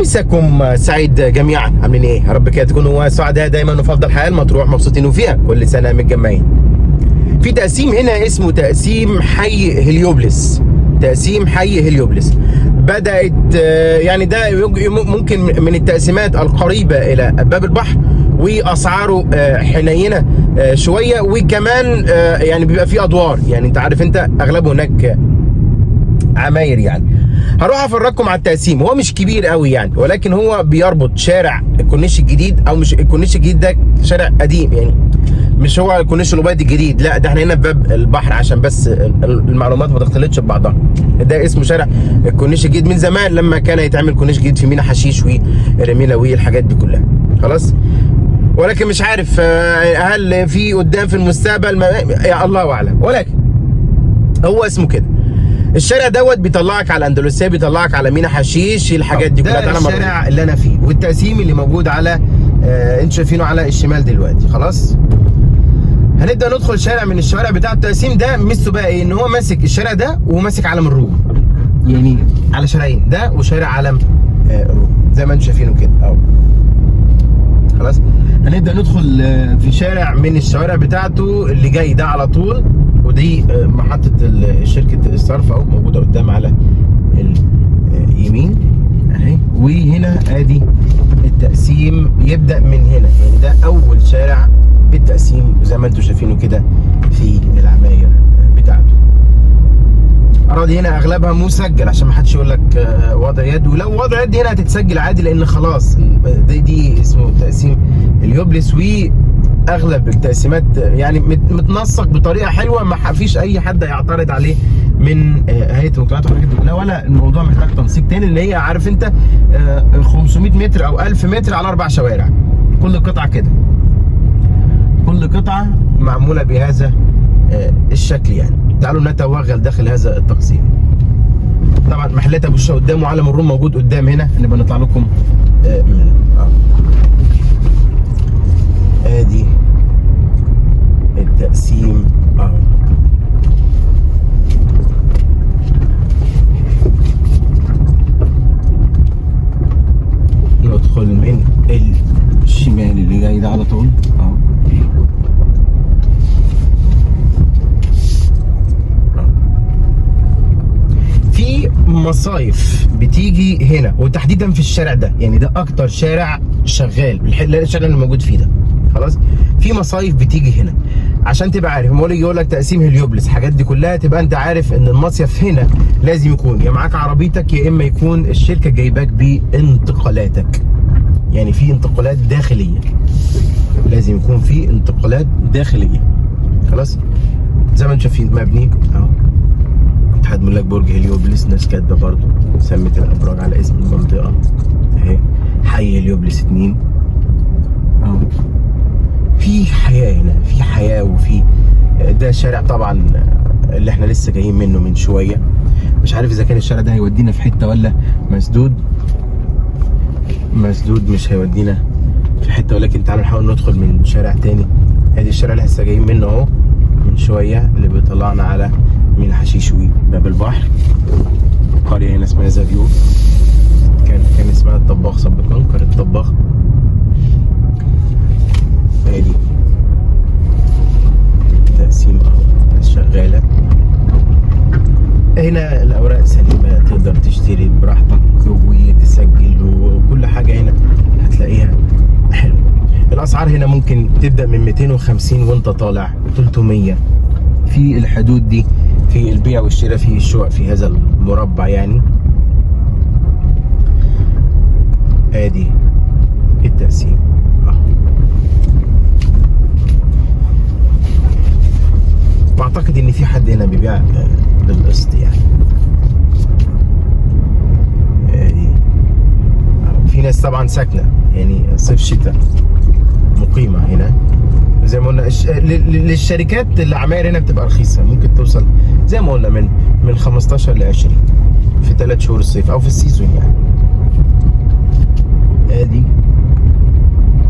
مساكم سعيد جميعا، عاملين ايه؟ يا رب كده تكونوا سعداء دايما وفي افضل حال، مطروح مبسوطين وفيها كل سنه متجمعين. في تقسيم هنا اسمه تقسيم حي هليوبلس. تقسيم حي هليوبلس بدات يعني ده ممكن من التقسيمات القريبه الى باب البحر، واسعاره حنينه شويه، وكمان يعني بيبقى فيه ادوار، يعني انت عارف انت اغلبه هناك عماير. يعني هروح افرجكم على التقسيم. هو مش كبير قوي يعني، ولكن هو بيربط شارع الكورنيش الجديد، او مش الكورنيش الجديد ده شارع قديم يعني، مش هو الكورنيش الأبيض الجديد، لا ده احنا هنا في باب البحر عشان بس المعلومات ما تختلطش ببعضها. ده اسمه شارع الكورنيش الجديد من زمان، لما كان يتعمل كورنيش جديد في مينا حشيش ورميلة والحاجات دي كلها خلاص. ولكن مش عارف هل في قدام في المستقبل، يا الله اعلم، ولكن هو اسمه كده. الشارع دوت بيطلعك على الاندلسيه، بيطلعك على مينا حشيش، الحاجات دي كلها. ده الشارع اللي انا فيه، والتقسيم اللي موجود على انتوا شايفينه على الشمال دلوقتي. خلاص هنبدا ندخل شارع من الشوارع بتاع التقسيم ده. ميزته بقى ايه؟ ان هو ماسك الشارع ده وماسك علم الروم، يعني على شارعين، ده وشارع علم الروم زي ما انتوا شايفينه كده اهو. خلاص هنبدا ندخل في شارع من الشوارع بتاعته اللي جاي ده على طول، ودي محطه شركه الصرف اهو موجوده قدام على اليمين اهي. وهنا ادي التقسيم يبدا من هنا، يعني ده اول شارع بالتقسيم، وزي ما انتم شايفينه كده في العماير بتاعته. اراضي هنا اغلبها مسجل عشان ما حدش يقول لك وضع يد، ولو وضع يد هنا هتتسجل عادي، لان خلاص دي اسمه تقسيم هليوبلس. واغلب التقسيمات يعني متنسق بطريقه حلوه، ما فيش اي حد هيعترض عليه من هيئه المجتمعات والحاجات دي كلها، ولا الموضوع محتاج تنسيق تاني، اللي هي عارف انت 500 متر او 1000 متر على 4 شوارع، كل قطعه كده، كل قطعه معموله بهذا الشكل. يعني تعالوا نتوغل داخل هذا التقسيم. طبعا محلات ابو الشا قدامه، علم الروم موجود قدام هنا، نبقى نطلع لكم ادي التقسيم اهو. ندخل من الشمال اللي جاي ده على طول اهو. في مصايف بتيجي هنا وتحديدا في الشارع ده، يعني ده اكتر شارع شغال، الشارع اللي موجود فيه ده. خلاص في مصايف بتيجي هنا عشان تبقى عارف، لما يقول لك تقسيم هليوبلس الحاجات دي كلها، تبقى انت عارف ان المصيف هنا لازم يكون يا معاك عربيتك، يا اما يكون الشركه جايباك بانتقالاتك. يعني في انتقالات داخليه، لازم يكون في انتقالات داخليه. خلاص زي ما انتم شايفين مبني اهو، اتحاد ملاك برج هليوبلس، ناس كاتبه برضه سمت الابراج على اسم المنطقه اهي، حي هليوبلس 2 اهو. في حياه هنا، في حياه، وفي ده شارع طبعا اللي احنا لسه جايين منه من شويه. مش عارف اذا كان الشارع ده هيودينا في حته ولا مسدود. مش هيودينا في حته، ولكن تعالوا نحاول ندخل من شارع تاني. ادي الشارع اللي لسه جايين منه اهو من شويه، اللي بيطلعنا على مينا حشيش وباب البحر. قريه هنا اسمها زافيو، كان اسمها الطباخ سابقا، قريه الطباخ. ادي تقسيم اهو، ناس شغاله هنا، الاوراق سليمه، تقدر تشتري براحتك وتسجل، وكل حاجه هنا هتلاقيها حلوه. الاسعار هنا ممكن تبدا من 250 وانت طالع 300 في الحدود دي، في البيع والشراء في الشقق في هذا المربع يعني. ادي التقسيم واعتقد ان في حد هنا بيبيع بالقسط يعني. ادي في ناس طبعا ساكنه، يعني صيف شتاء مقيمه هنا. زي ما قلنا للشركات العماير هنا بتبقى رخيصه، ممكن توصل زي ما قلنا من 15 ل 20 في 3 شهور الصيف او في السيزون يعني. ادي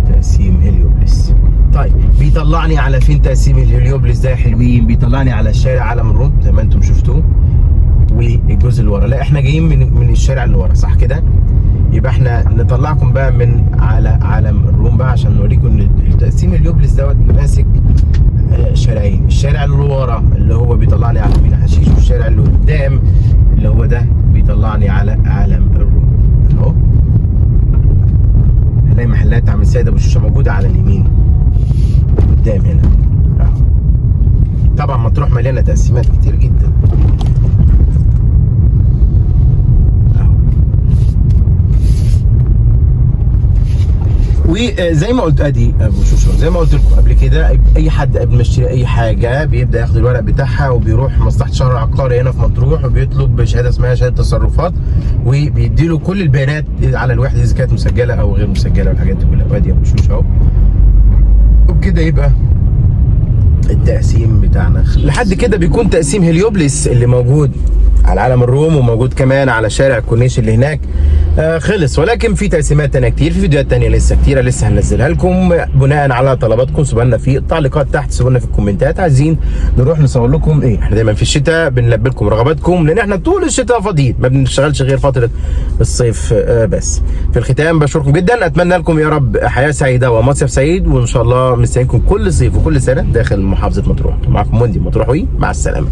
تقسيم هليوبلس. طيب بيطلعني على فين تقسيم الهليوبلس ده يا حلوين؟ بيطلعني على شارع علم الروم زي ما انتم شفتوه، والجزء اللي ورا. لا احنا جايين من الشارع اللي ورا، صح كده؟ يبقى احنا نطلعكم بقى من على عالم الروم بقى عشان نوريكم ان التقسيم اليوبلس دوت ماسك شارعين. الشارع اللي ورا اللي هو بيطلعني على مينا حشيش، والشارع اللي قدام اللي هو ده بيطلعني على عالم الروم. اهو هنلاقي محلات عم السيد ابو شوشه موجوده على اليمين قدام هنا. اهو طبعا مطروح مليانه تقسيمات كتير جدا. وزي ما قلت ادي ابو شوشو، زي ما قلت لكم قبل كده، اي حد قبل ما يشتري اي حاجه بيبدا ياخد الورق بتاعها وبيروح مصلحه شهر عقاري هنا في مطروح وبيطلب شهاده اسمها شهاده تصرفات، وبيدي له كل البيانات على الوحده اذا كانت مسجله او غير مسجله والحاجات دي كلها. وادي ابو شوشو اهو. وبكده يبقى التقسيم بتاعنا لحد كده بيكون تقسيم هليوبلس اللي موجود على عالم الروم وموجود كمان على شارع الكورنيش اللي هناك خلص. ولكن في تقسيمات تانية كتير، في فيديوهات تانية لسه كتيرة لسه هننزلها لكم بناء على طلباتكم. سيبوا لنا في التعليقات تحت، سيبوا لنا في الكومنتات عايزين نروح نصور لكم ايه. احنا دايما في الشتاء بنلبي لكم رغباتكم لان احنا طول الشتاء فاضيين، ما بنشتغلش غير فترة الصيف بس. في الختام بشكركم جدا، اتمنى لكم يا رب حياة سعيدة ومصيف سعيد، وان شاء الله مستنيكم كل صيف وكل سنة داخل محافظة مطروح. معكم مندي مطروحوي، مع السلامة.